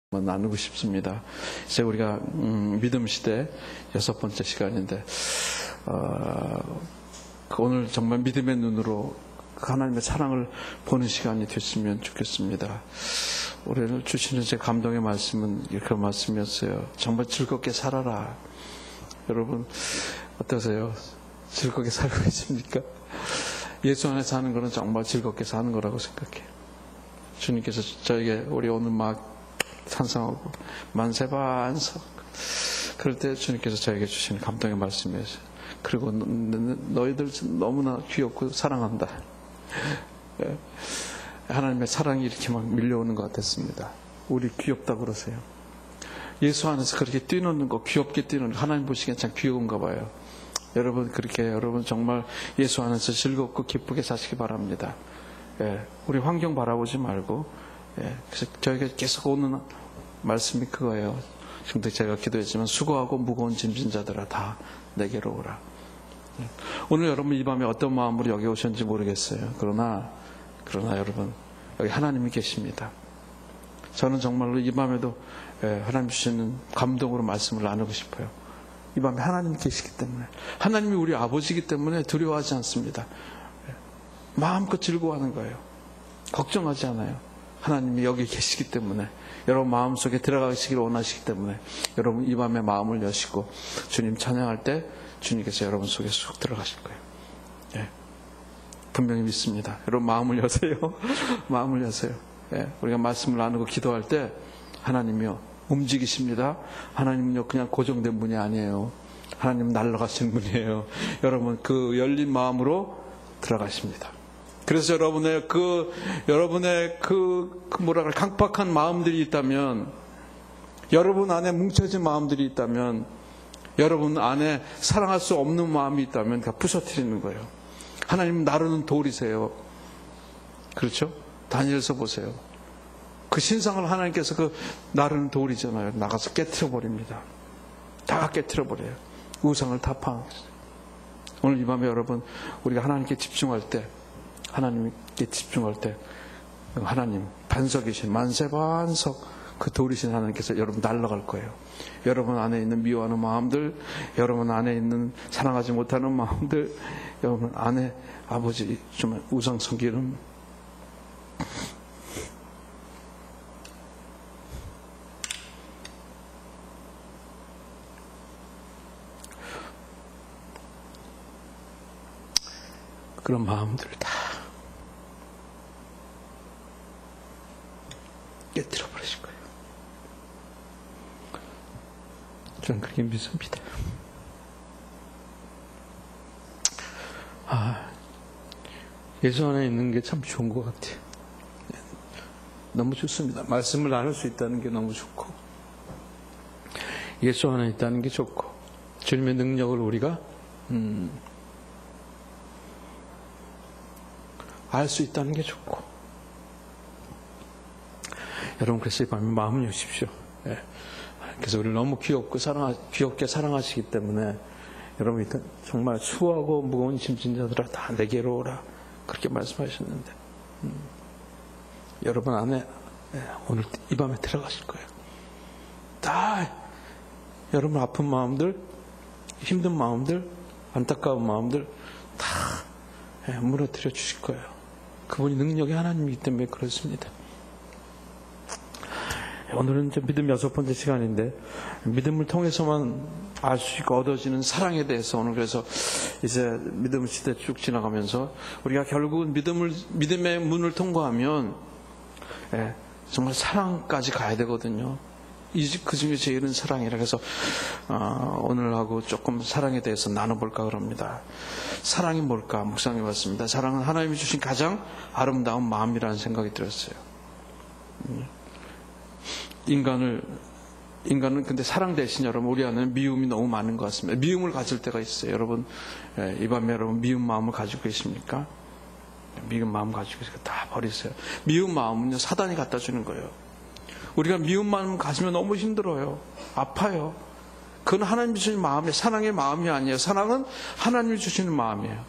나누고 싶습니다. 이제 우리가 믿음 시대 6번째 시간인데 오늘 정말 믿음의 눈으로 하나님의 사랑을 보는 시간이 됐으면 좋겠습니다. 오늘 주시는 제 감동의 말씀은 이렇게 말씀이었어요. 정말 즐겁게 살아라. 여러분 어떠세요? 즐겁게 살고 계십니까? 예수 안에 사는 거는 정말 즐겁게 사는 거라고 생각해요. 주님께서 저에게 우리 오늘 막 찬성하고 만세반석 그럴 때 주님께서 저에게 주시는 감동의 말씀이었어요. 그리고 너희들 너무나 귀엽고 사랑한다. 하나님의 사랑이 이렇게 막 밀려오는 것 같았습니다. 우리 귀엽다고 그러세요. 예수 안에서 그렇게 뛰노는 거, 귀엽게 뛰노는 거, 하나님 보시기엔 참 귀여운가 봐요. 여러분 그렇게 여러분 정말 예수 안에서 즐겁고 기쁘게 사시기 바랍니다. 우리 환경 바라보지 말고 그래서 저에게 계속 오는 말씀이 그거예요. 지금도 제가 기도했지만 수고하고 무거운 짐진 자들아 다 내게로 오라. 오늘 여러분 이 밤에 어떤 마음으로 여기 오셨는지 모르겠어요. 그러나 여러분 여기 하나님이 계십니다. 저는 정말로 이 밤에도 하나님 주시는 감동으로 말씀을 나누고 싶어요. 이 밤에 하나님이 계시기 때문에, 하나님이 우리 아버지이기 때문에 두려워하지 않습니다. 마음껏 즐거워하는 거예요. 걱정하지 않아요. 하나님이 여기 계시기 때문에, 여러분 마음속에 들어가시기를 원하시기 때문에 여러분 이 밤에 마음을 여시고 주님 찬양할 때 주님께서 여러분 속에 쑥 들어가실 거예요. 분명히 믿습니다. 여러분 마음을 여세요. 마음을 여세요. 우리가 말씀을 나누고 기도할 때 하나님이요 움직이십니다. 하나님은요 그냥 고정된 분이 아니에요. 하나님은 날아가시는 분이에요. 여러분 그 열린 마음으로 들어가십니다. 그래서 여러분의 뭐랄까 강박한 마음들이 있다면, 여러분 안에 뭉쳐진 마음들이 있다면, 여러분 안에 사랑할 수 없는 마음이 있다면 다 부서뜨리는 거예요. 하나님은 나르는 돌이세요. 그렇죠? 다니엘서 보세요. 그 신상을 하나님께서 그 나르는 돌이잖아요. 나가서 깨트려 버립니다. 다 깨트려 버려요. 우상을 다 파괴했어요. 오늘 이 밤에 여러분 우리가 하나님께 집중할 때, 하나님께 집중할 때 하나님 반석이신 만세반석 그 돌이신 하나님께서 여러분 날아갈 거예요. 여러분 안에 있는 미워하는 마음들, 여러분 안에 있는 사랑하지 못하는 마음들, 여러분 안에 아버지 좀 우상 섬기는 그런 마음들을 다 깨뜨려 버리실 거예요. 저는 그렇게 믿습니다. 예수 안에 있는 게 참 좋은 것 같아요. 너무 좋습니다. 말씀을 나눌 수 있다는 게 너무 좋고, 예수 안에 있다는 게 좋고, 주님의 능력을 우리가 알 수 있다는 게 좋고, 여러분 그래서 이 밤에 마음을 여십시오. 그래서 우리를 너무 귀엽게 사랑하시기 때문에 여러분 정말 수고하고 무거운 짐진 자들아 다 내게로 오라 그렇게 말씀하셨는데 여러분 안에 오늘 이 밤에 들어가실 거예요. 다 여러분 아픈 마음들, 힘든 마음들, 안타까운 마음들 다 무너뜨려 주실 거예요. 그분이 능력의 하나님이기 때문에 그렇습니다. 오늘은 이제 믿음 6번째 시간인데, 믿음을 통해서만 알 수 있고 얻어지는 사랑에 대해서 오늘 그래서 이제 믿음 시대 쭉 지나가면서 우리가 결국은 믿음의 문을 통과하면 정말 사랑까지 가야 되거든요. 그 중에 제일은 사랑이라. 그래서 오늘하고 조금 사랑에 대해서 나눠볼까 그럽니다. 사랑이 뭘까? 묵상해 봤습니다. 사랑은 하나님이 주신 가장 아름다운 마음이라는 생각이 들었어요. 인간은 근데 사랑 대신 여러분 우리 안에는 미움이 너무 많은 것 같습니다. 미움을 가질 때가 있어요. 여러분 이 밤에 여러분 미움 마음을 가지고 계십니까? 미움 마음 가지고 계시니까 다 버리세요. 미움 마음은요 사단이 갖다 주는 거예요. 우리가 미움 마음 가지면 너무 힘들어요. 아파요. 그건 하나님이 주신 마음이 사랑의 마음이 아니에요. 사랑은 하나님이 주시는 마음이에요.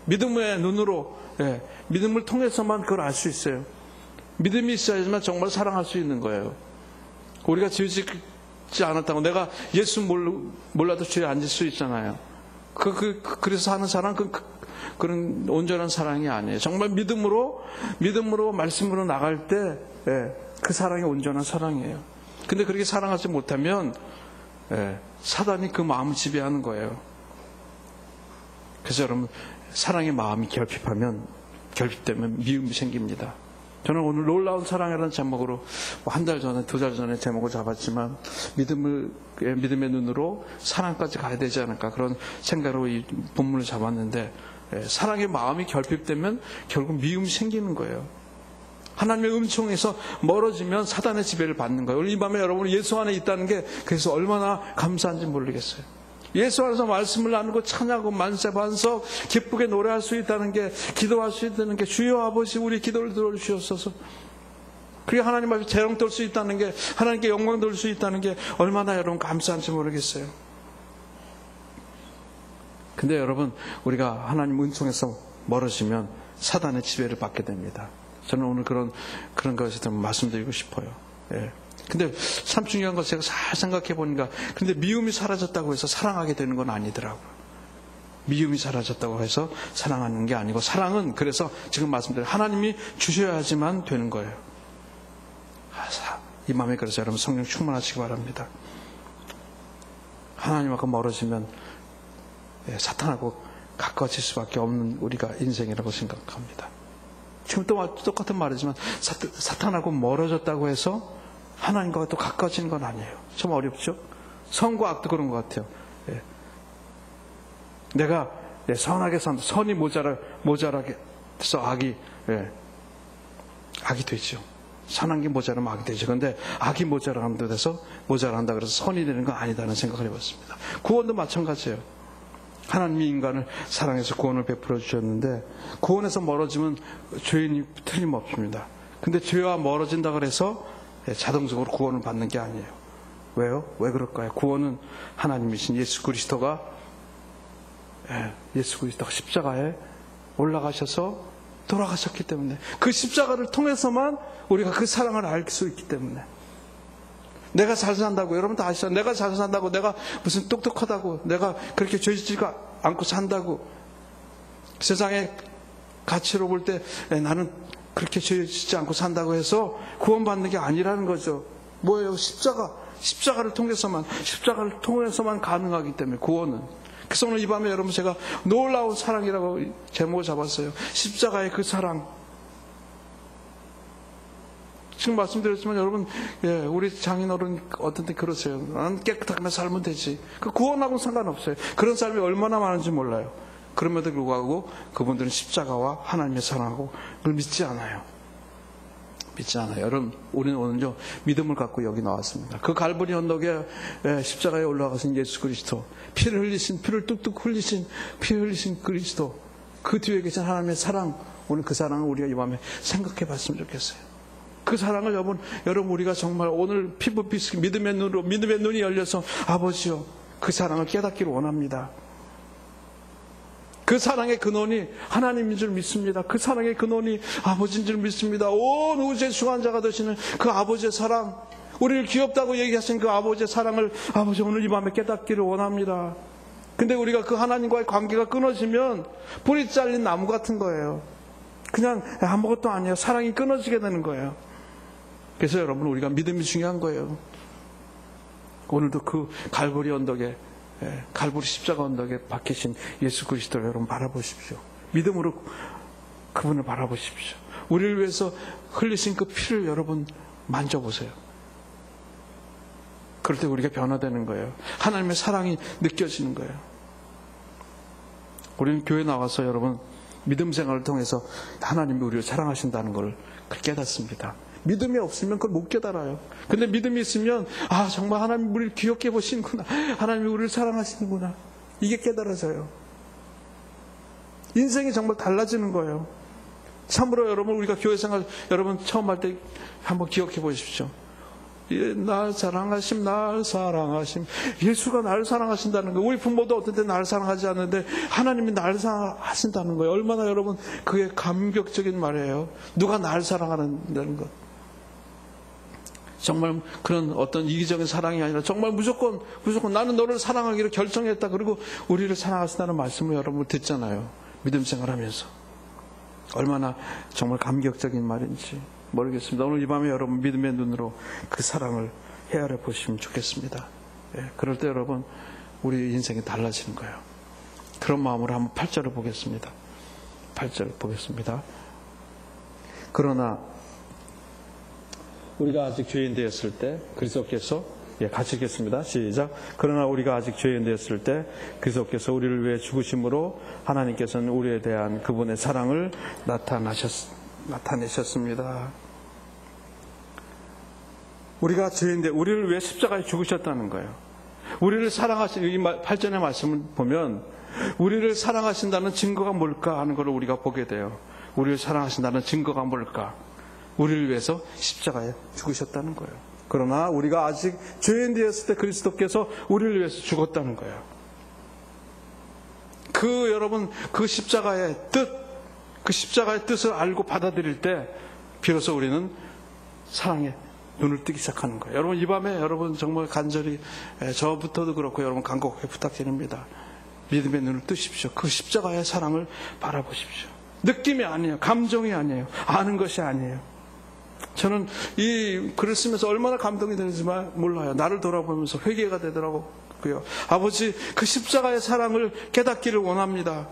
믿음의 눈으로 믿음을 통해서만 그걸 알 수 있어요. 믿음이 있어야지만 정말 사랑할 수 있는 거예요. 우리가 죄 짓지 않았다고 내가 예수 몰라도 죄에 앉을 수 있잖아요. 그래서 하는 사랑 그런 온전한 사랑이 아니에요. 정말 믿음으로 말씀으로 나갈 때 그 사랑이 온전한 사랑이에요. 근데 그렇게 사랑하지 못하면 사단이 그 마음을 지배하는 거예요. 그래서 여러분 사랑의 마음이 결핍되면 미움이 생깁니다. 저는 오늘 놀라운 사랑이라는 제목으로 한 달 전에, 2달 전에 제목을 잡았지만 믿음의 눈으로 사랑까지 가야 되지 않을까 그런 생각으로 이 본문을 잡았는데 사랑의 마음이 결핍되면 결국 미움이 생기는 거예요. 하나님의 은총에서 멀어지면 사단의 지배를 받는 거예요. 오늘 이 밤에 여러분이 예수 안에 있다는 게 그래서 얼마나 감사한지 모르겠어요. 예수 안에서 말씀을 나누고 찬양하고 만세 반석 기쁘게 노래할 수 있다는 게, 기도할 수 있다는 게, 주여 아버지 우리 기도를 들어주시옵소서. 그게 하나님 앞에 재롱 떨 수 있다는 게, 하나님께 영광 돌 수 있다는 게 얼마나 여러분 감사한지 모르겠어요. 근데 여러분 우리가 하나님 은총에서 멀어지면 사단의 지배를 받게 됩니다. 저는 오늘 그런 것에 대해서 말씀드리고 싶어요. 근데 참 중요한 것 제가 잘 생각해 보니까, 근데 미움이 사라졌다고 해서 사랑하게 되는 건 아니더라고요. 미움이 사라졌다고 해서 사랑하는 게 아니고, 사랑은 그래서 지금 말씀드린 하나님이 주셔야지만 되는 거예요. 이 마음에 그래서 여러분 성령 충만하시기 바랍니다. 하나님하고 멀어지면 사탄하고 가까워질 수밖에 없는 우리가 인생이라고 생각합니다. 지금 또 똑같은 말이지만 사탄하고 멀어졌다고 해서 하나님과 또 가까워지는 건 아니에요. 좀 어렵죠? 선과 악도 그런 것 같아요. 내가 선하게 산다. 선이 모자라게 해서 악이 되죠. 선한 게 모자라면 악이 되죠. 그런데 악이 모자란다 그래서 선이 되는 건 아니다는 생각을 해봤습니다. 구원도 마찬가지예요. 하나님이 인간을 사랑해서 구원을 베풀어 주셨는데, 구원에서 멀어지면 죄인이 틀림없습니다. 근데 죄와 멀어진다 그래서 자동적으로 구원을 받는 게 아니에요. 왜요? 왜 그럴까요? 구원은 하나님이신 예수 그리스도가 십자가에 올라가셔서 돌아가셨기 때문에, 그 십자가를 통해서만 우리가 그 사랑을 알 수 있기 때문에. 내가 잘 산다고, 여러분 다 아시죠? 내가 잘 산다고, 내가 무슨 똑똑하다고, 내가 그렇게 죄짓지 않고 산다고, 세상의 가치로 볼 때 나는 그렇게 죄짓지 않고 산다고 해서 구원받는 게 아니라는 거죠. 뭐예요? 십자가를 통해서만 가능하기 때문에, 구원은. 그래서 오늘 이 밤에 여러분 제가 놀라운 사랑이라고 제목을 잡았어요. 십자가의 그 사랑. 지금 말씀드렸지만 여러분, 우리 장인어른 어떤 때 그러세요. 나는 깨끗하게만 살면 되지. 그 구원하고는 상관없어요. 그런 사람이 얼마나 많은지 몰라요. 그럼에도 불구하고 그분들은 십자가와 하나님의 사랑하고 그걸 믿지 않아요. 여러분, 우리는 오늘요 믿음을 갖고 여기 나왔습니다. 그 갈보리 언덕에 십자가에 올라가신 예수 그리스도, 피를 뚝뚝 흘리신 그리스도, 그 뒤에 계신 하나님의 사랑, 오늘 그 사랑을 우리가 이 밤에 생각해 봤으면 좋겠어요. 그 사랑을 여러분 우리가 정말 오늘 피부비스기 믿음의 눈이 열려서 아버지요, 그 사랑을 깨닫기를 원합니다. 그 사랑의 근원이 하나님인 줄 믿습니다. 그 사랑의 근원이 아버지인 줄 믿습니다. 온 우주의 주관자가 되시는 그 아버지의 사랑, 우리를 귀엽다고 얘기하신 그 아버지의 사랑을 아버지 오늘 이 밤에 깨닫기를 원합니다. 근데 우리가 그 하나님과의 관계가 끊어지면 뿌리 잘린 나무 같은 거예요. 그냥 아무것도 아니에요. 사랑이 끊어지게 되는 거예요. 그래서 여러분 우리가 믿음이 중요한 거예요. 오늘도 그 갈보리 언덕에, 갈보리 십자가 언덕에 박히신 예수 그리스도를 여러분 바라보십시오. 믿음으로 그분을 바라보십시오. 우리를 위해서 흘리신 그 피를 여러분 만져보세요. 그럴 때 우리가 변화되는 거예요. 하나님의 사랑이 느껴지는 거예요. 우리는 교회 나와서 여러분 믿음 생활을 통해서 하나님이 우리를 사랑하신다는 걸 깨닫습니다. 믿음이 없으면 그걸 못 깨달아요. 근데 믿음이 있으면 정말 하나님이 우리를 귀엽게 보시는구나, 하나님이 우리를 사랑하시는구나, 이게 깨달아져요. 인생이 정말 달라지는 거예요. 참으로 여러분 우리가 교회 생활 여러분 처음 할 때 한번 기억해 보십시오. 날 사랑하심. 예수가 나를 사랑하신다는 거예요. 우리 부모도 어떤 때 나를 사랑하지 않는데 하나님이 나를 사랑하신다는 거예요. 얼마나 여러분 그게 감격적인 말이에요. 누가 나를 사랑한다는 것. 정말 그런 어떤 이기적인 사랑이 아니라 정말 무조건 나는 너를 사랑하기로 결정했다. 그리고 우리를 사랑하신다는 말씀을 여러분 듣잖아요. 믿음 생활하면서. 얼마나 정말 감격적인 말인지 모르겠습니다. 오늘 이 밤에 여러분 믿음의 눈으로 그 사랑을 헤아려 보시면 좋겠습니다. 그럴 때 여러분 우리 인생이 달라지는 거예요. 그런 마음으로 한번 8절을 보겠습니다. 8절 보겠습니다. 그러나 우리가 아직 죄인 되었을 때 그리스도께서 같이 읽겠습니다. 시작. 그러나 우리가 아직 죄인 되었을 때 그리스도께서 우리를 위해 죽으심으로 하나님께서는 우리에 대한 그분의 사랑을 나타내셨습니다. 우리가 죄인데 우리를 위해 십자가에 죽으셨다는 거예요. 우리를 사랑하신 이 8절의 말씀을 보면 우리를 사랑하신다는 증거가 뭘까 하는 것을 우리가 보게 돼요. 우리를 사랑하신다는 증거가 뭘까? 우리를 위해서 십자가에 죽으셨다는 거예요. 그러나 우리가 아직 죄인 되었을 때 그리스도께서 우리를 위해서 죽었다는 거예요. 여러분 그 십자가의 뜻을 알고 받아들일 때 비로소 우리는 사랑에 눈을 뜨기 시작하는 거예요. 여러분 이 밤에 여러분 정말 간절히 저부터도 그렇고 여러분 간곡하게 부탁드립니다. 믿음의 눈을 뜨십시오. 그 십자가의 사랑을 바라보십시오. 느낌이 아니에요. 감정이 아니에요. 아는 것이 아니에요. 저는 이 글을 쓰면서 얼마나 감동이 되는지 몰라요. 나를 돌아보면서 회개가 되더라고요. 아버지 그 십자가의 사랑을 깨닫기를 원합니다.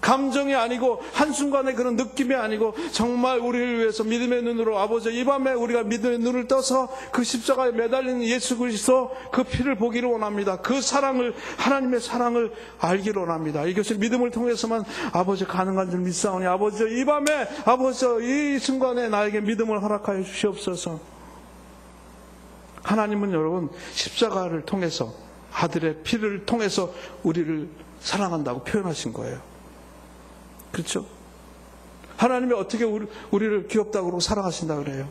감정이 아니고 한순간의 그런 느낌이 아니고 정말 우리를 위해서 믿음의 눈으로 아버지 이 밤에 우리가 믿음의 눈을 떠서 그 십자가에 매달리는 예수 그리스도 그 피를 보기를 원합니다. 그 사랑을 하나님의 사랑을 알기를 원합니다. 이것을 믿음을 통해서만 아버지 가능한 줄 믿사오니 아버지 이 밤에 아버지 이 순간에 나에게 믿음을 허락하여 주시옵소서. 하나님은 여러분 십자가를 통해서 아들의 피를 통해서 우리를 사랑한다고 표현하신 거예요. 그렇죠? 하나님이 어떻게 우리를 귀엽다고 그러고 사랑하신다 그래요?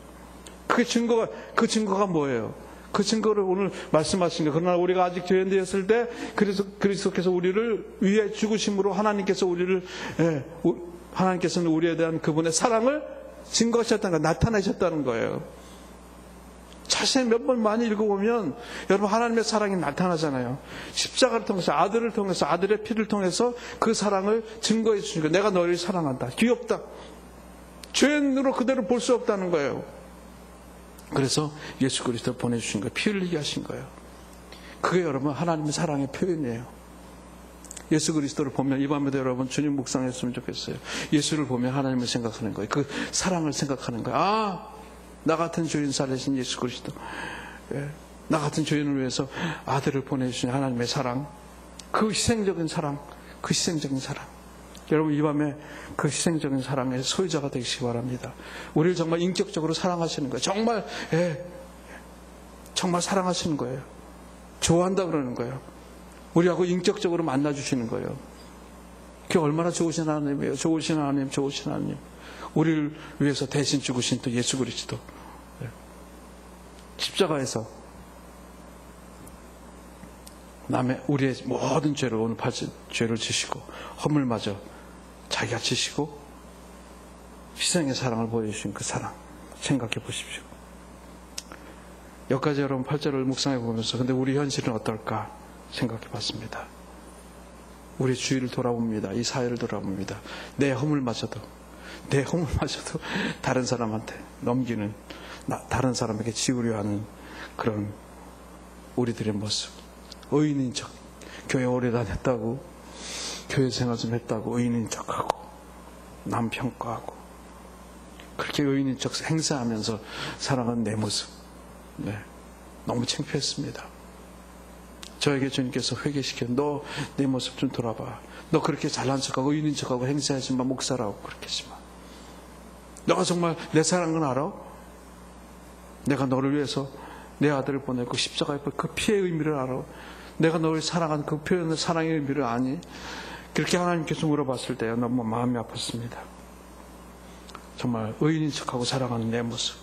그 증거가 뭐예요? 그 증거를 오늘 말씀하신 거예요. 그러나 우리가 아직 죄인 되었을 때 그리스도께서 우리를 위해 죽으심으로 하나님께서는 우리에 대한 그분의 사랑을 증거하셨다는 거, 나타내셨다는 거예요. 자세히 몇 번 많이 읽어보면 여러분 하나님의 사랑이 나타나잖아요. 십자가를 통해서 아들을 통해서 아들의 피를 통해서 그 사랑을 증거해 주시는 거예요. 내가 너를 사랑한다. 귀엽다. 죄인으로 그대로 볼 수 없다는 거예요. 그래서 예수 그리스도를 보내주신 거예요. 피 흘리게 하신 거예요. 그게 여러분 하나님의 사랑의 표현이에요. 예수 그리스도를 보면 이 밤에도 여러분 주님 묵상했으면 좋겠어요. 예수를 보면 하나님을 생각하는 거예요. 그 사랑을 생각하는 거예요. 나 같은 죄인 살리신 예수 그리스도, 나 같은 죄인을 위해서 아들을 보내주신 하나님의 사랑, 그 희생적인 사랑. 여러분 이 밤에 그 희생적인 사랑의 소유자가 되시기 바랍니다. 우리를 정말 인격적으로 사랑하시는 거예요. 정말 사랑하시는 거예요. 좋아한다 그러는 거예요. 우리하고 인격적으로 만나주시는 거예요. 그게 얼마나 좋으신 하나님이에요. 좋으신 하나님. 우리를 위해서 대신 죽으신 또 예수 그리스도. 십자가에서 우리의 모든 죄를 오늘 죄를 지시고 허물마저 자기가 지시고 희생의 사랑을 보여주신 그 사랑 생각해 보십시오. 여기까지 여러분 8절을 묵상해 보면서 근데 우리 현실은 어떨까 생각해 봤습니다. 우리 주위를 돌아봅니다. 이 사회를 돌아봅니다. 내 허물마저도 다른 사람한테 넘기는, 다른 사람에게 지우려 하는 그런 우리들의 모습. 의인인 척, 교회 오래 다녔다고, 교회 생활 좀 했다고 의인인 척하고, 남 평가하고, 그렇게 의인인 척 행사하면서 살아가는 내 모습. 너무 창피했습니다. 저에게 주님께서 회개시켜, 너 내 모습 좀 돌아봐. 너 그렇게 잘난 척하고 의인인 척하고 행사하지만 목사라고 그렇게 하지마. 너가 정말 내 사랑은 알아? 내가 너를 위해서 내 아들을 보내고 십자가에 그 피의 의미를 알아? 내가 너를 사랑하는 그 표현의 사랑의 의미를 아니? 그렇게 하나님께서 물어봤을 때 너무 마음이 아팠습니다. 정말 의인인 척하고 살아가는 내 모습,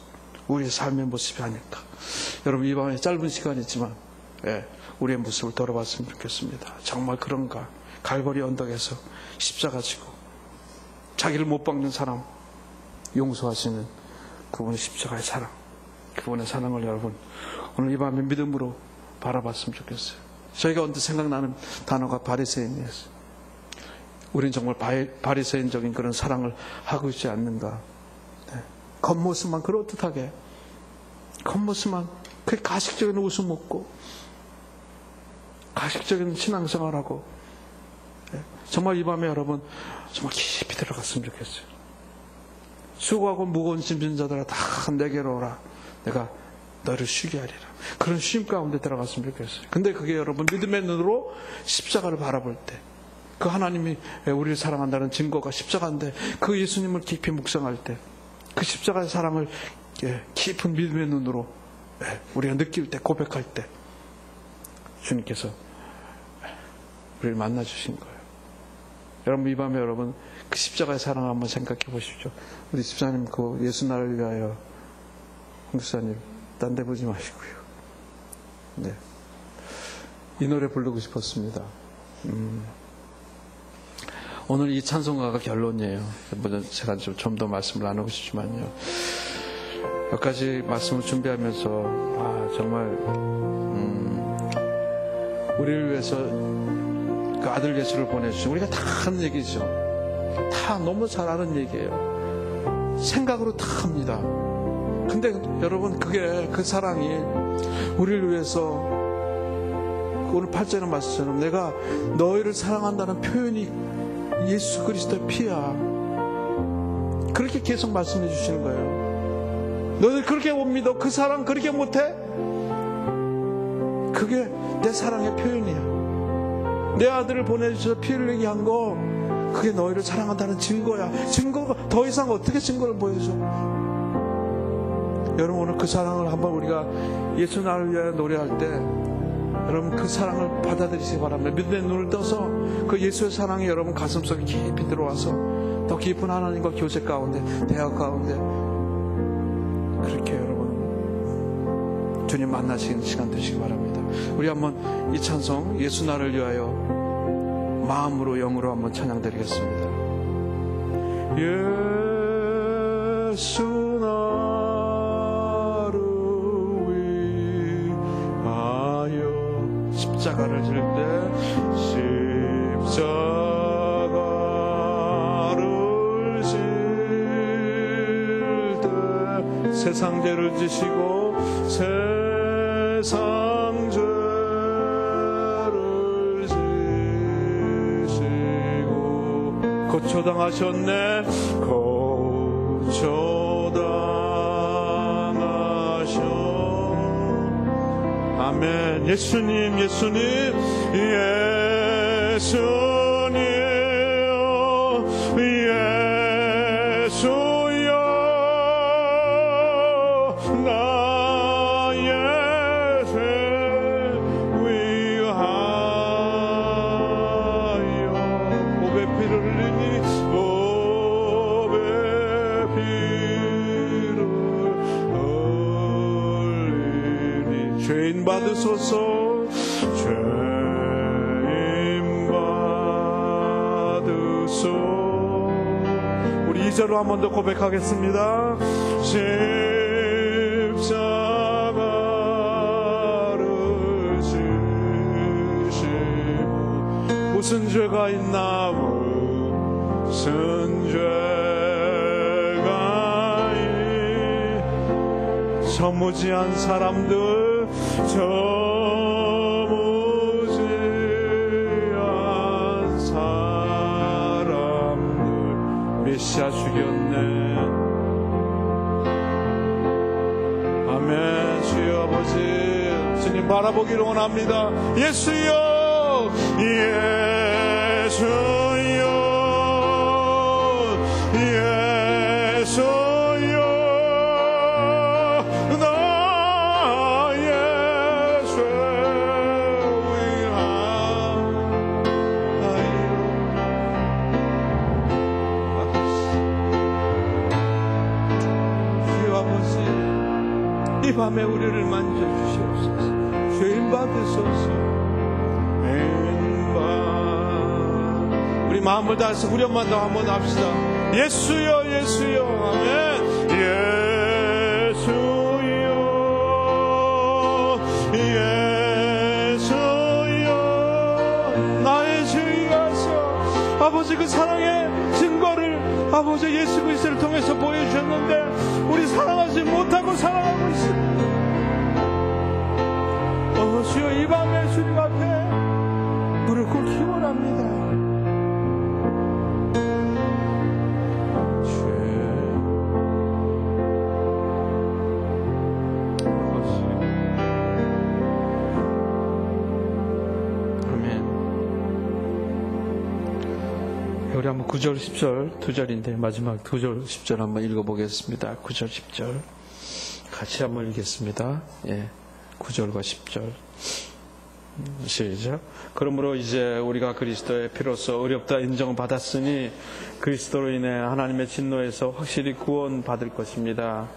우리의 삶의 모습이 아닐까. 여러분 이 밤에 짧은 시간이지만 우리의 모습을 돌아봤으면 좋겠습니다. 정말 그런가? 갈보리 언덕에서 십자가 지고 자기를 못 박는 사람 용서하시는 그분의 십자가의 사랑, 그분의 사랑을 여러분 오늘 이 밤에 믿음으로 바라봤으면 좋겠어요. 저희가 언제 생각나는 단어가 바리새인이었어요. 우린 정말 바리새인적인 그런 사랑을 하고 있지 않는가. 네. 겉모습만 그럴듯하게, 겉모습만 그 가식적인 웃음 먹고 가식적인 신앙생활하고. 네. 정말 이 밤에 여러분 정말 깊이 들어갔으면 좋겠어요. 수고하고 무거운 짐진 자들아 다 내게로 오라. 내가 너를 쉬게 하리라. 그런 쉼 가운데 들어갔으면 좋겠어요. 근데 그게 여러분 믿음의 눈으로 십자가를 바라볼 때, 그 하나님이 우리를 사랑한다는 증거가 십자가인데 그 예수님을 깊이 묵상할 때, 그 십자가의 사랑을 깊은 믿음의 눈으로 우리가 느낄 때, 고백할 때 주님께서 우리를 만나주신 거예요. 여러분 이 밤에 여러분 그 십자가의 사랑을 한번 생각해 보십시오. 우리 집사님 그 예수 나를 위하여, 홍수사님 딴 데 보지 마시고요. 네. 이 노래 부르고 싶었습니다. 오늘 이 찬송가가 결론이에요. 제가 좀 더 말씀을 나누고 싶지만요. 몇 가지 말씀을 준비하면서 정말 우리를 위해서 그 아들 예수를 보내주신, 우리가 다 하는 얘기죠. 다 너무 잘 아는 얘기예요. 생각으로 다 합니다. 근데 여러분 그게 그 사랑이 우리를 위해서 오늘 8절의 말씀처럼 내가 너희를 사랑한다는 표현이 예수 그리스도의 피야. 그렇게 계속 말씀해 주시는 거예요. 너희들 그렇게 못 믿어? 그 사랑 그렇게 못해? 그게 내 사랑의 표현이야. 내 아들을 보내주셔서 피 흘리게 한 거, 그게 너희를 사랑한다는 증거야. 증거가 더 이상 어떻게 증거를 보여줘? 여러분 오늘 그 사랑을 한번 우리가 예수 나를 위하여 노래할 때 여러분 그 사랑을 받아들이시기 바랍니다. 믿음의 눈을 떠서 그 예수의 사랑이 여러분 가슴속에 깊이 들어와서 더 깊은 하나님과 교제 가운데, 대화 가운데 그렇게 여러분 주님 만나시는 시간 되시기 바랍니다. 우리 한번 이 찬송 예수 나를 위하여 마음으로 영으로 한번 찬양 드리겠습니다. 예수 나를 위하여 십자가를 질 때 십자가를 질 때 세상 죄를 지시고 세상 죄를 지시고 고초당하셨네. 고초당하셨. 아멘. 예수님, 예수님, 예수님, 예수여 나의 죄 위하여 보배 피를 흘리니 보배 피를 흘리니 죄인 받으소서 우리 2절로 한 번 더 고백하겠습니다. 십자가를 지시고 무슨 죄가 있나 무슨 죄가 있나 저무지한 사람들 저무지한 사람들 메시아 죽였네. 아멘. 주여 아버지 주님 바라보기를 원합니다. 예수여 예수여 예수여 나의 죄 위하여 주여 아버지 이 밤에 우리를 만져주시옵소서. 죄인 받으소서. 우리 마음을 다해서 후렴만 더 한번 합시다. 예수여 예수여 아멘. 예수여 아버지 그 사랑의 증거를 아버지 예수 그리스도를 통해서 보여주셨는데 우리 사랑하지 못하고 살아가고 있습니다. 주여 이 밤에 주님 앞에 무릎 꿇기 원합니다. 우리 한번 9절 10절 두 절인데 마지막 9절 10절 한번 읽어보겠습니다. 9절 10절 같이 한번 읽겠습니다. 9절과 10절 시작. 그러므로 이제 우리가 그리스도의 피로써 의롭다 인정을 받았으니 그리스도로 인해 하나님의 진노에서 확실히 구원받을 것입니다.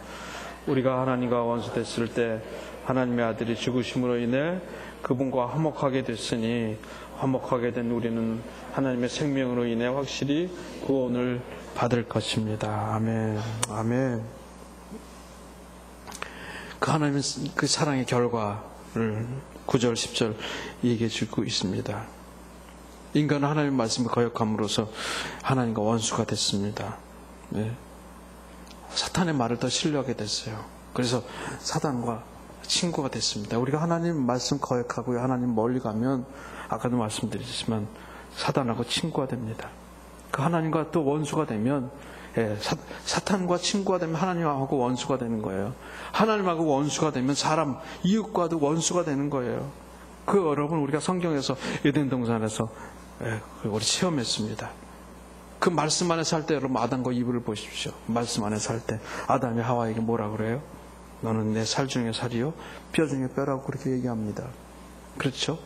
우리가 하나님과 원수됐을 때 하나님의 아들이 죽으심으로 인해 그분과 화목하게 됐으니 화목하게 된 우리는 하나님의 생명으로 인해 확실히 구원을 받을 것입니다. 아멘. 아멘. 그 하나님의 그 사랑의 결과를 9절 10절 얘기해 주고 있습니다. 인간은 하나님의 말씀을 거역함으로써 하나님과 원수가 됐습니다. 사탄의 말을 더 신뢰하게 됐어요. 그래서 사단과 친구가 됐습니다. 우리가 하나님 말씀 거역하고 하나님 멀리 가면 아까도 말씀드렸지만 사단하고 친구가 됩니다. 그 하나님과 또 원수가 되면 사탄과 친구가 되면 하나님하고 원수가 되는 거예요. 하나님하고 원수가 되면 사람 이웃과도 원수가 되는 거예요. 그 여러분 우리가 성경에서 에덴 동산에서 우리 체험했습니다. 그 말씀 안에 살 때 여러분 아담과 이브를 보십시오. 말씀 안에 살 때 아담이 하와에게 뭐라 그래요? 너는 내 살 중에 살이요 뼈 중에 뼈라고 그렇게 얘기합니다. 그렇죠?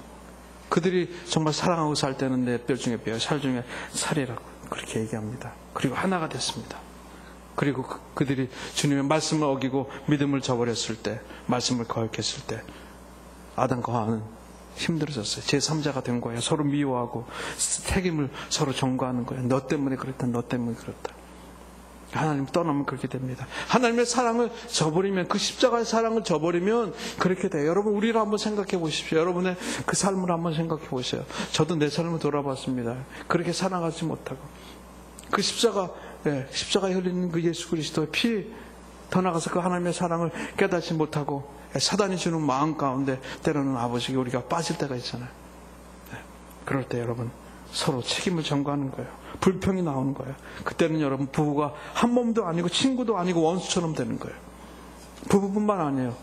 그들이 정말 사랑하고 살 때는 내 뼈 중에 뼈, 살 중에 살이라고 그렇게 얘기합니다. 그리고 하나가 됐습니다. 그리고 그들이 주님의 말씀을 어기고 믿음을 저버렸을 때, 말씀을 거역했을 때 아담과 하와는 힘들어졌어요. 제3자가 된 거예요. 서로 미워하고 책임을 서로 전가하는 거예요. 너 때문에 그랬다, 너 때문에 그랬다. 하나님 떠나면 그렇게 됩니다. 하나님의 사랑을 저버리면, 그 십자가의 사랑을 저버리면 그렇게 돼요. 여러분 우리를 한번 생각해 보십시오. 여러분의 그 삶을 한번 생각해 보세요. 저도 내 삶을 돌아봤습니다. 그렇게 사랑하지 못하고 그 십자가에 흘리는 그 예수 그리스도의 피, 더 나가서 그 하나님의 사랑을 깨닫지 못하고 사단이 주는 마음 가운데 때로는 아버지가 우리가 빠질 때가 있잖아요. 그럴 때 여러분 서로 책임을 전가하는 거예요. 불평이 나오는 거예요. 그때는 여러분 부부가 한 몸도 아니고 친구도 아니고 원수처럼 되는 거예요. 부부뿐만 아니에요.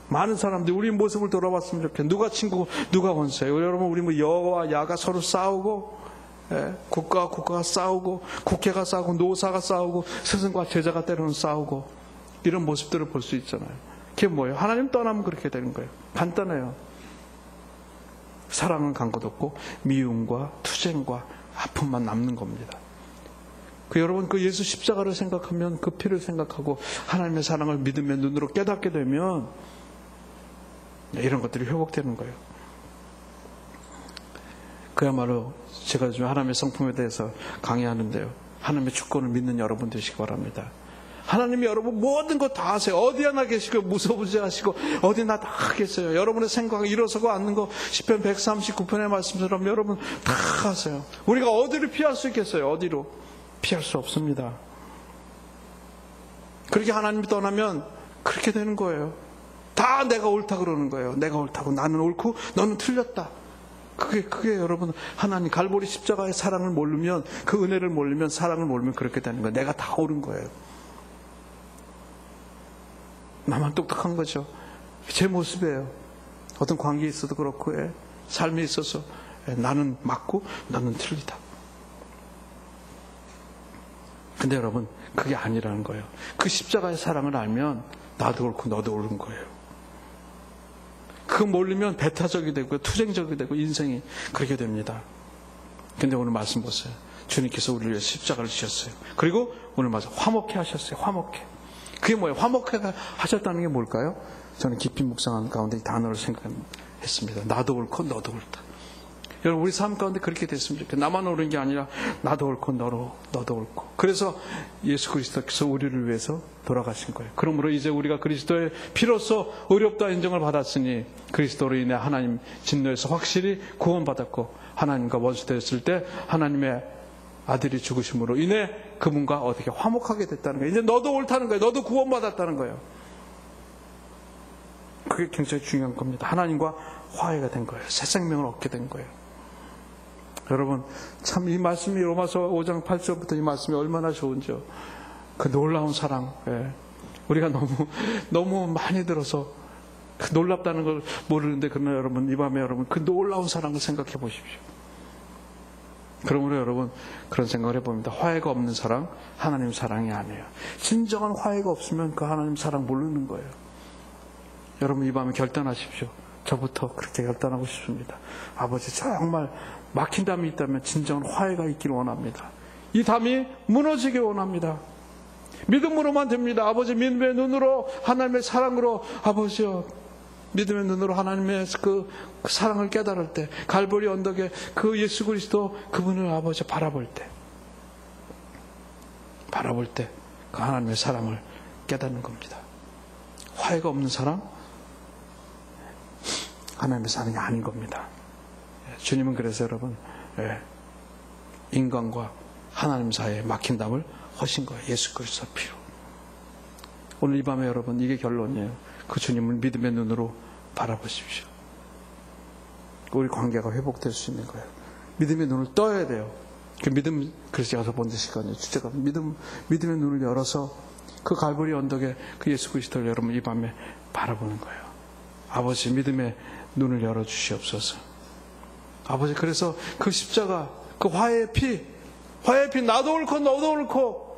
많은 사람들이 우리 모습을 돌아봤으면 좋겠어요. 누가 친구고 누가 원수예요. 여러분 우리 뭐 여와 야가 서로 싸우고, 국가와 국가가 싸우고, 국회가 싸우고, 노사가 싸우고, 스승과 제자가 때로는 싸우고, 이런 모습들을 볼 수 있잖아요. 그게 뭐예요? 하나님 떠나면 그렇게 되는 거예요. 간단해요. 사랑은 간 것 없고 미움과 투쟁과 아픔만 남는 겁니다. 여러분 그 예수 십자가를 생각하면, 그 피를 생각하고 하나님의 사랑을 믿으며 눈으로 깨닫게 되면 이런 것들이 회복되는 거예요. 그야말로 제가 요즘 하나님의 성품에 대해서 강의하는데요, 하나님의 주권을 믿는 여러분 되시기 바랍니다. 하나님이 여러분 모든 것 다 아세요. 어디 하나 계시고 무소부지하시고 어디나 다 하겠어요. 여러분의 생각을 일어서고 앉는 거 시편 139편의 말씀처럼 여러분 다 아세요. 우리가 어디를 피할 수 있겠어요? 어디로? 피할 수 없습니다. 그렇게 하나님이 떠나면 그렇게 되는 거예요. 다 내가 옳다 그러는 거예요. 내가 옳다고, 나는 옳고 너는 틀렸다. 그게 여러분 하나님 갈보리 십자가의 사랑을 모르면, 그 은혜를 모르면, 사랑을 모르면 그렇게 되는 거예요. 내가 다 옳은 거예요. 나만 똑똑한 거죠. 제 모습이에요. 어떤 관계에 있어도 그렇고, 삶에 있어서 나는 맞고 너는 틀리다. 근데 여러분 그게 아니라는 거예요. 그 십자가의 사랑을 알면 나도 옳고 너도 옳은 거예요. 그거 모르면 배타적이 되고 투쟁적이 되고 인생이 그렇게 됩니다. 근데 오늘 말씀 보세요. 주님께서 우리를 위해서 십자가를 지셨어요. 그리고 오늘 말씀 화목해 하셨어요. 화목해. 그게 뭐예요? 화목해 하셨다는 게 뭘까요? 저는 깊이 묵상하는 가운데 이 단어를 생각했습니다. 나도 옳고 너도 옳다. 여러분 우리 삶 가운데 그렇게 됐으면 좋겠어요. 나만 옳은 게 아니라 나도 옳고 너도 옳고. 그래서 예수 그리스도께서 우리를 위해서 돌아가신 거예요. 그러므로 이제 우리가 그리스도의 피로써 의롭다 인정을 받았으니 그리스도로 인해 하나님 진노에서 확실히 구원받았고, 하나님과 원수되었을 때 하나님의 아들이 죽으심으로 인해 그분과 어떻게 화목하게 됐다는 거예요. 이제 너도 옳다는 거예요. 너도 구원받았다는 거예요. 그게 굉장히 중요한 겁니다. 하나님과 화해가 된 거예요. 새 생명을 얻게 된 거예요. 여러분, 참 이 말씀이 로마서 5장 8절부터 이 말씀이 얼마나 좋은지요. 그 놀라운 사랑. 우리가 너무 많이 들어서 놀랍다는 걸 모르는데, 그러나 여러분, 이 밤에 여러분 그 놀라운 사랑을 생각해 보십시오. 그러므로 여러분 그런 생각을 해봅니다. 화해가 없는 사랑, 하나님 사랑이 아니에요. 진정한 화해가 없으면 그 하나님 사랑 모르는 거예요. 여러분 이 밤에 결단하십시오. 저부터 그렇게 결단하고 싶습니다. 아버지, 정말 막힌 담이 있다면 진정한 화해가 있기를 원합니다. 이 담이 무너지길 원합니다. 믿음으로만 됩니다. 아버지, 믿음의 눈으로, 하나님의 사랑으로, 아버지요, 믿음의 눈으로 하나님의 그 사랑을 깨달을 때, 갈보리 언덕에 그 예수 그리스도 그분을 아버지 바라볼 때 그 하나님의 사랑을 깨닫는 겁니다. 화해가 없는 사랑, 하나님의 사랑이 아닌 겁니다. 주님은 그래서 여러분, 인간과 하나님 사이에 막힌 담을 허신 거예요. 예수 그리스도 피로. 오늘 이 밤에 여러분 이게 결론이에요. 그 주님을 믿음의 눈으로 바라보십시오. 우리 관계가 회복될 수 있는 거예요. 믿음의 눈을 떠야 돼요. 그 믿음, 그래서 제가 본 시간이에요. 주제가 믿음의 눈을 열어서 그 갈보리 언덕에 그 예수 그리스도를 여러분 이 밤에 바라보는 거예요. 아버지, 믿음의 눈을 열어 주시옵소서. 아버지, 그래서 그 십자가, 그 화해의 피, 나도 옳고 너도 옳고,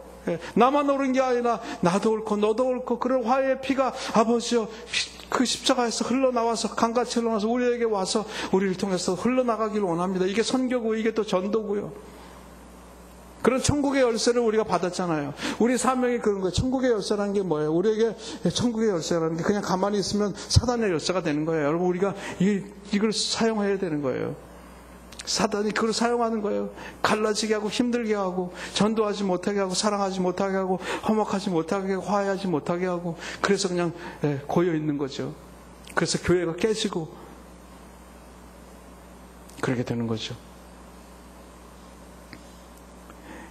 나만 옳은 게 아니라 나도 옳고 너도 옳고, 그런 화해의 피가 아버지여 그 십자가에서 흘러나와서 강같이 흘러나와서 우리에게 와서 우리를 통해서 흘러나가기를 원합니다. 이게 선교고 이게 또 전도고요. 그런 천국의 열쇠를 우리가 받았잖아요. 우리 사명이 그런 거예요. 천국의 열쇠라는 게 뭐예요? 우리에게 천국의 열쇠라는 게 그냥 가만히 있으면 사단의 열쇠가 되는 거예요. 여러분, 우리가 이걸 사용해야 되는 거예요. 사단이 그걸 사용하는 거예요. 갈라지게 하고 힘들게 하고 전도하지 못하게 하고 사랑하지 못하게 하고 화목하지 못하게 하고 화해하지 못하게 하고, 그래서 그냥 고여 있는 거죠. 그래서 교회가 깨지고 그렇게 되는 거죠.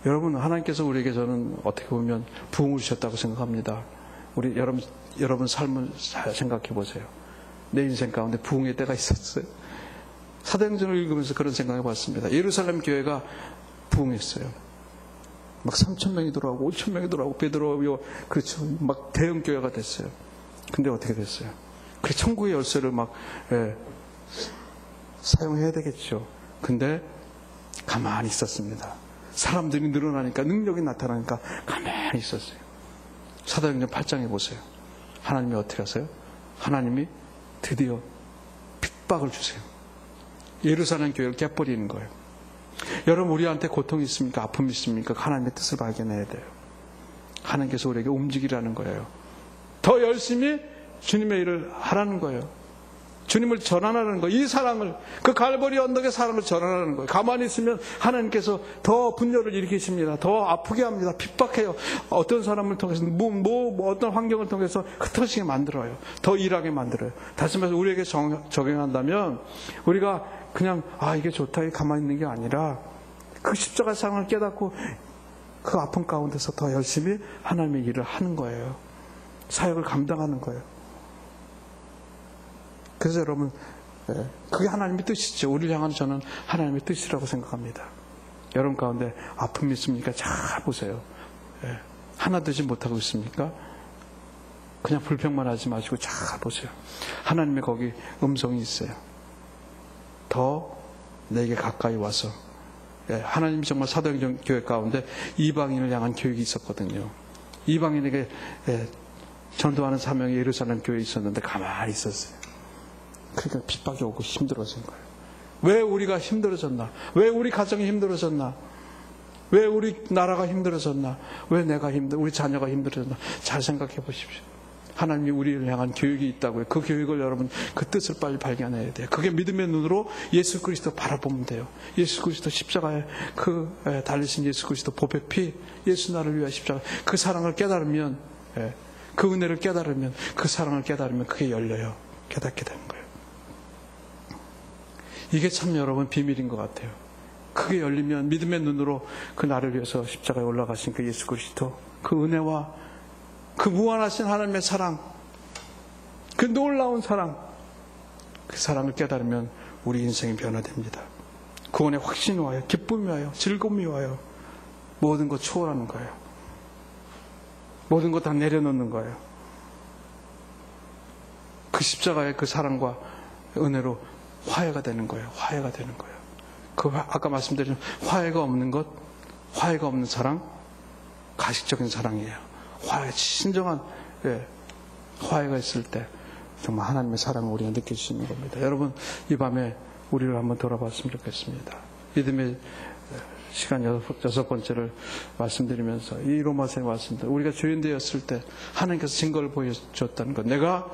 여러분, 하나님께서 우리에게 저는 어떻게 보면 부흥을 주셨다고 생각합니다. 우리 여러분 삶을 잘 생각해 보세요. 내 인생 가운데 부흥의 때가 있었어요. 사도행전을 읽으면서 그런 생각해 봤습니다. 예루살렘 교회가 부흥했어요. 막 3,000명이 들어가고 5,000명이 들어가고 베드로, 그렇죠. 막 대형 교회가 됐어요. 근데 어떻게 됐어요? 그래, 천국의 열쇠를 막 사용해야 되겠죠. 근데 가만히 있었습니다. 사람들이 늘어나니까, 능력이 나타나니까 가만히 있었어요. 사도행전 8장에 보세요. 하나님이 어떻게 하세요? 하나님이 드디어 핍박을 주세요. 예루살렘 교회를 깨버리는 거예요. 여러분, 우리한테 고통이 있습니까? 아픔이 있습니까? 하나님의 뜻을 발견해야 돼요. 하나님께서 우리에게 움직이라는 거예요. 더 열심히 주님의 일을 하라는 거예요. 주님을 전하라는 거예요. 이 사랑을, 그 갈보리 언덕의 사랑을 전하라는 거예요. 가만히 있으면 하나님께서 더 분열을 일으키십니다. 더 아프게 합니다. 핍박해요. 어떤 사람을 통해서, 어떤 환경을 통해서 흩어지게 만들어요. 더 일하게 만들어요. 다시 말해서 우리에게 적용한다면, 우리가 그냥 이게 좋다, 이게 가만히 있는 게 아니라 그 십자가의 사랑을 깨닫고 그 아픔 가운데서 더 열심히 하나님의 일을 하는 거예요. 사역을 감당하는 거예요. 그래서 여러분, 그게 하나님의 뜻이죠. 우리를 향하는 저는 하나님의 뜻이라고 생각합니다. 여러분 가운데 아픔이 있습니까? 잘 보세요. 하나 되지 못하고 있습니까? 그냥 불평만 하지 마시고 잘 보세요. 하나님의 거기 음성이 있어요. 더 내게 가까이 와서, 하나님이 정말 사도행전 교회 가운데 이방인을 향한 교육이 있었거든요. 이방인에게 전도하는 사명이 예루살렘 교회에 있었는데 가만히 있었어요. 그러니까 핍박이 오고 힘들어진 거예요. 왜 우리가 힘들어졌나? 왜 우리 가정이 힘들어졌나? 왜 우리 나라가 힘들어졌나? 왜 우리 자녀가 힘들어졌나? 잘 생각해 보십시오. 하나님이 우리를 향한 교육이 있다고요. 그 교육을 여러분, 그 뜻을 빨리 발견해야 돼요. 그게 믿음의 눈으로 예수 그리스도 바라보면 돼요. 예수 그리스도 십자가에 달리신 예수 그리스도 보배 피, 예수 나를 위한 십자가, 그 사랑을 깨달으면, 그 은혜를 깨달으면, 그 사랑을 깨달으면 그게 열려요. 깨닫게 되는 거예요. 이게 참 여러분 비밀인 것 같아요. 그게 열리면 믿음의 눈으로 그 나를 위해서 십자가에 올라가신 그 예수 그리스도, 그 은혜와 그 무한하신 하나님의 사랑, 그 놀라운 사랑, 그 사랑을 깨달으면 우리 인생이 변화됩니다. 구원의 확신이 와요. 기쁨이 와요. 즐거움이 와요. 모든 것 초월하는 거예요. 모든 것 다 내려놓는 거예요. 그 십자가의 그 사랑과 은혜로 화해가 되는 거예요. 화해가 되는 거예요. 그 아까 말씀드린 화해가 없는 것, 화해가 없는 사랑, 가식적인 사랑이에요. 화해, 진정한 화해가 있을 때 정말 하나님의 사랑을 우리가 느낄 수 있는 겁니다. 여러분, 이 밤에 우리를 한번 돌아봤으면 좋겠습니다. 믿음의 시간 여섯 번째를 말씀드리면서 이 로마서에 왔습니다. 우리가 죄인 되었을 때 하나님께서 증거를 보여줬다는 것. 내가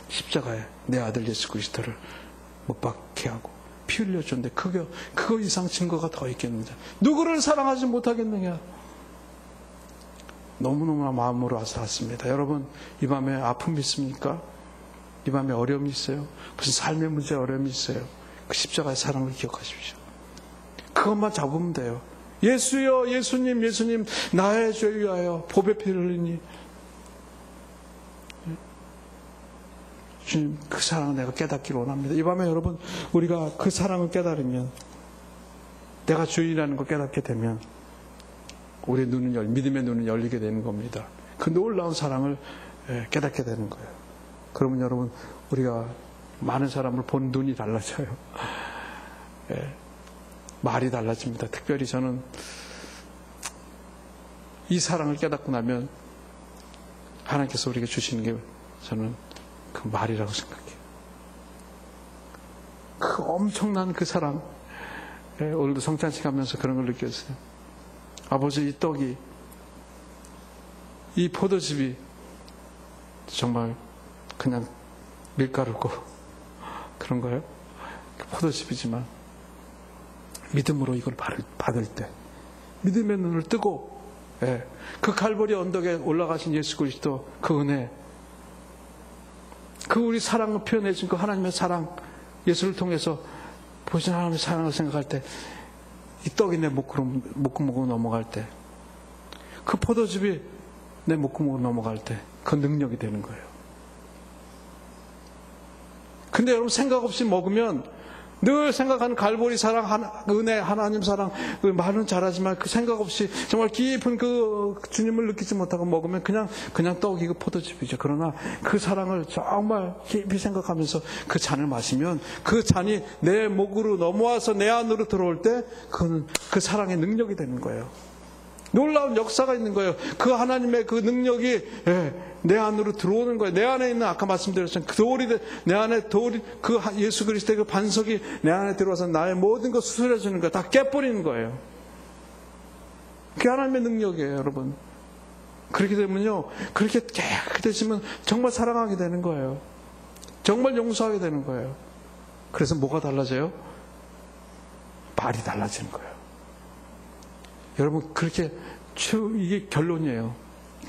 십자가에 내 아들 예수 그리스도를 못 박게 하고 피 흘려줬는데 그거 이상 증거가 더 있겠느냐. 누구를 사랑하지 못하겠느냐. 너무너무 마음으로 아사했습니다. 여러분, 이 밤에 아픔이 있습니까? 이 밤에 어려움이 있어요? 무슨 삶의 문제에 어려움이 있어요? 그 십자가의 사랑을 기억하십시오. 그것만 잡으면 돼요. 예수여, 예수님, 예수님, 나의 죄 위하여 보배 피를 흘리니. 주님, 그 사랑을 내가 깨닫기를 원합니다. 이 밤에 여러분, 우리가 그 사랑을 깨달으면, 내가 주인이라는 걸 깨닫게 되면, 우리의 눈은 믿음의 눈은 열리게 되는 겁니다. 그 놀라운 사랑을 깨닫게 되는 거예요. 그러면 여러분, 우리가 많은 사람을 본 눈이 달라져요. 말이 달라집니다. 특별히 저는 이 사랑을 깨닫고 나면 하나님께서 우리에게 주시는 게 저는 그 말이라고 생각해요. 그 엄청난 그 사랑. 오늘도 성찬식 하면서 그런 걸 느꼈어요. 아버지, 이 떡이, 이 포도즙이 정말 그냥 밀가루고 그런 거예요. 포도즙이지만 믿음으로 이걸 받을 때 믿음의 눈을 뜨고 그 갈보리 언덕에 올라가신 예수 그리스도 그 은혜, 그 우리 사랑을 표현해 준 그 하나님의 사랑, 예수를 통해서 보신 하나님의 사랑을 생각할 때 이 떡이 내 목구멍으로 넘어갈 때, 그 포도즙이 내 목구멍으로 넘어갈 때 그 능력이 되는 거예요. 근데 여러분, 생각 없이 먹으면 늘 생각하는 갈보리 사랑, 은혜, 하나님 사랑, 그 말은 잘하지만 그 생각 없이 정말 깊은 그 주님을 느끼지 못하고 먹으면 그냥 떡이 그 포도즙이죠. 그러나 그 사랑을 정말 깊이 생각하면서 그 잔을 마시면 그 잔이 내 목으로 넘어와서 내 안으로 들어올 때 그거는 그 사랑의 능력이 되는 거예요. 놀라운 역사가 있는 거예요. 그 하나님의 그 능력이 내 안으로 들어오는 거예요. 내 안에 있는, 아까 말씀드렸지만 그 돌이, 내 안에 돌이, 그 예수 그리스도의 그 반석이 내 안에 들어와서 나의 모든 것 수술해 주는 거예요. 다 깨버리는 거예요. 그게 하나님의 능력이에요, 여러분. 그렇게 되면요, 그렇게 깨끗해지면 정말 사랑하게 되는 거예요. 정말 용서하게 되는 거예요. 그래서 뭐가 달라져요? 말이 달라지는 거예요. 여러분, 그렇게 이게 결론이에요.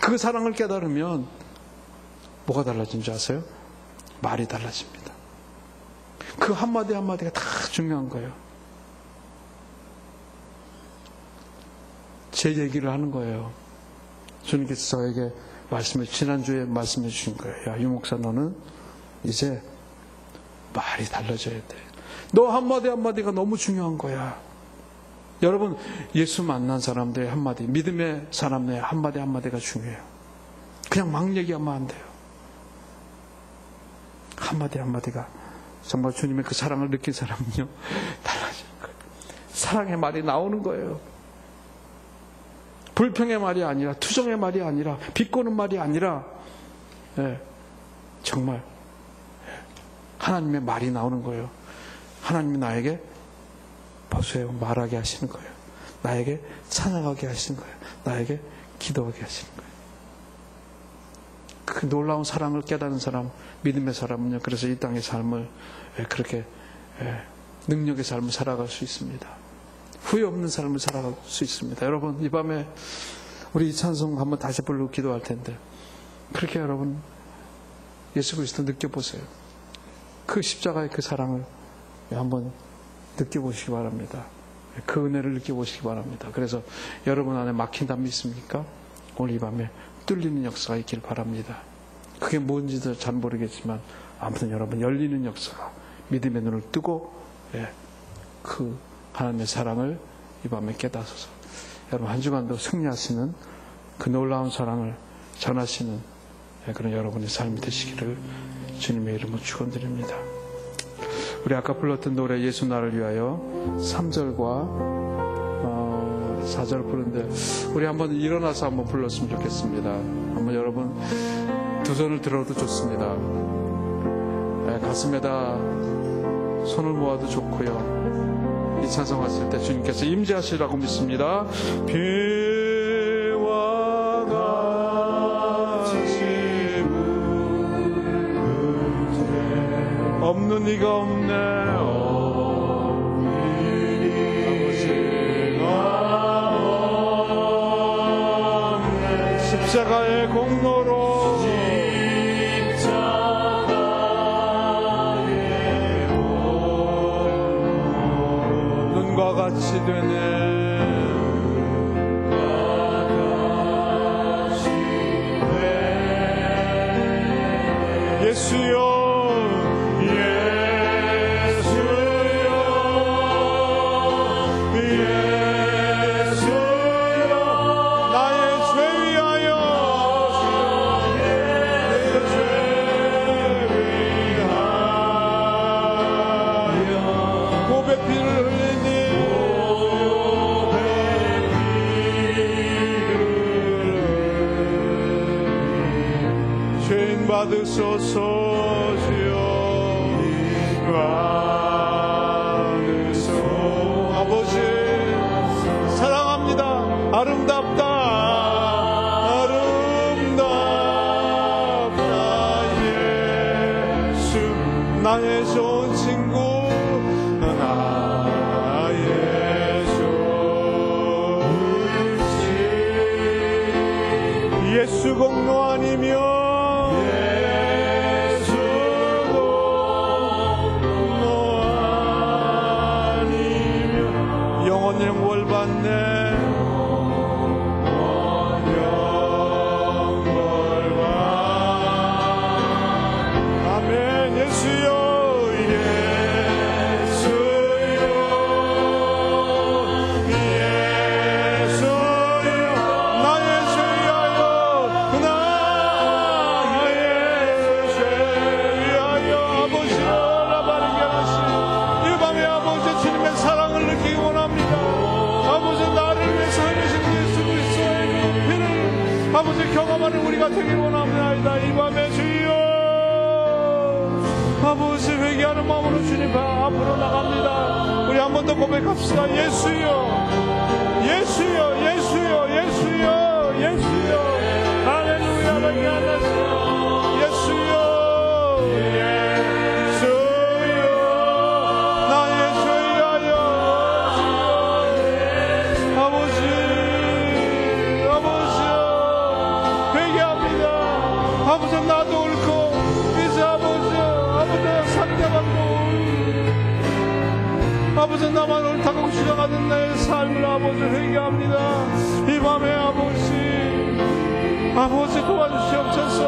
그 사랑을 깨달으면 뭐가 달라진 줄 아세요? 말이 달라집니다. 그 한마디 한마디가 다 중요한 거예요. 제 얘기를 하는 거예요. 주님께서 저에게 지난주에 말씀해 주신 거예요. 야, 유 목사, 너는 이제 말이 달라져야 돼. 너 한마디 한마디가 너무 중요한 거야. 여러분, 예수 만난 사람들의 한마디, 믿음의 사람의 한마디 한마디가 중요해요. 그냥 막 얘기하면 안 돼요. 한마디 한마디가 정말 주님의 그 사랑을 느낀 사람은요, 달라지는 거예요. 사랑의 말이 나오는 거예요. 불평의 말이 아니라, 투정의 말이 아니라, 비꼬는 말이 아니라, 정말 하나님의 말이 나오는 거예요. 하나님이 나에게 보세요, 말하게 하시는 거예요. 나에게 찬양하게 하시는 거예요. 나에게 기도하게 하시는 거예요. 그 놀라운 사랑을 깨닫는 사람, 믿음의 사람은요, 그래서 이 땅의 삶을 그렇게 능력의 삶을 살아갈 수 있습니다. 후회 없는 삶을 살아갈 수 있습니다. 여러분, 이 밤에 우리 이 찬송 한번 다시 부르고 기도할 텐데, 그렇게 여러분 예수 그리스도 느껴보세요. 그 십자가의 그 사랑을 한번 느껴보시기 바랍니다. 그 은혜를 느껴보시기 바랍니다. 그래서 여러분 안에 막힌다 믿습니까? 오늘 이 밤에 뚫리는 역사가 있길 바랍니다. 그게 뭔지도 잘 모르겠지만 아무튼 여러분 열리는 역사가 믿음의 눈을 뜨고 그 하나님의 사랑을 이 밤에 깨닫아서 여러분 한 주간도 승리하시는 그 놀라운 사랑을 전하시는 그런 여러분의 삶이 되시기를 주님의 이름으로 축원드립니다. 우리 아까 불렀던 노래 예수 나를 위하여 3절과 4절 부르는데 우리 한번 일어나서 한번 불렀으면 좋겠습니다. 한번 여러분 두 손을 들어도 좋습니다. 가슴에다 손을 모아도 좋고요. 이 찬송하실 때 주님께서 임재하시라고 믿습니다. 비와 같이 없는 이가 없네. 십자가의 공로로 눈과 같이 되네. 예수여 받으소서 주여 받으소. 아버지 사랑합니다. 아름답다 예수 나의 좋은 친구 나의 좋은 예수 공로 아니며 영원을 받네. 아멘. 예수여 나의 죄하여 아버지 라바르게라시 이 밤에 아버지 주님의 사랑을 느끼기 원합니다. 아버지 나를 위해서 흘리신 예수 그리스도의 피를 아버지 경험하는 우리가 되길 원합니다. 이 밤에 주여 아버지 회개하는 마음으로 주님 앞으로 나갑니다. 우리 한 번 더 고백합시다. 예수여 예수여 예수여 예수여 예수여 할렐루야 예수여 나의 죄하여 아버지요 회개합니다. 아버지 나도 옳고 이제 아버지요 상대방도 아버지 나만 옳다고 주장하는 나의 삶을 아버지 회개합니다. 이 밤에 아버지 도와주시옵소서.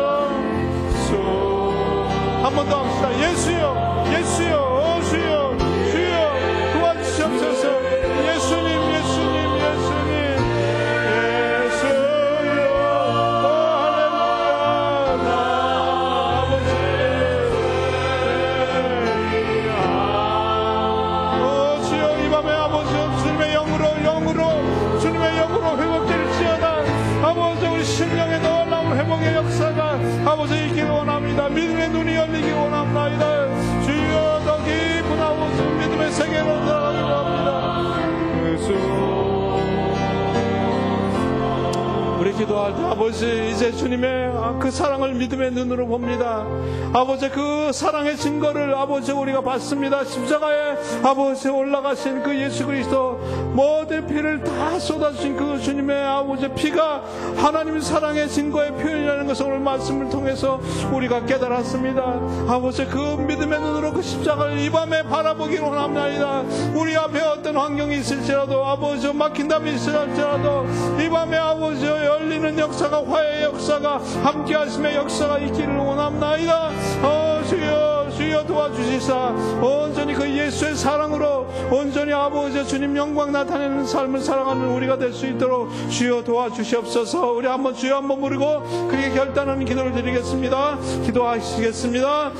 한 번 더 합시다. 예수여 예수여 주여 주여 도와주시옵소서. 예수님 예수님 예수님 예수여 할렐루야 아버지 주여 이 밤에 아버지 주님의 영으로 주님의 영으로 회복될지어다. 아버지 우리 심령에 놀라운 회복의 역사가 아버지 있기를 원합니다. 믿음의 눈이 열리기 원합니다. 주여 더 기도할 때 아버지 이제 주님의 그 사랑을 믿음의 눈으로 봅니다. 아버지 그 사랑의 증거를 아버지 우리가 봤습니다. 십자가에 아버지 올라가신 그 예수 그리스도 모든 피를 다 쏟아주신 그 주님의 아버지 피가 하나님의 사랑의 증거의 표현이라는 것을 오늘 말씀을 통해서 우리가 깨달았습니다. 아버지 그 믿음의 눈으로 그 십자가를 이 밤에 바라보기를 원합니다. 우리 앞에 어떤 환경이 있을지라도 아버지 막힌 담이 있을지라도 이 밤에 아버지 열리는 역사가 화해의 역사가 함께 하심의 역사가 있기를 원합니다. 주여 도와주시사 온전히 그 예수의 사랑으로 온전히 아버지 주님 영광 나타내는 삶을 살아가는 우리가 될 수 있도록 주여 도와주시옵소서. 우리 한번 주여 한번 부르고 그렇게 결단하는 기도를 드리겠습니다. 기도하시겠습니다.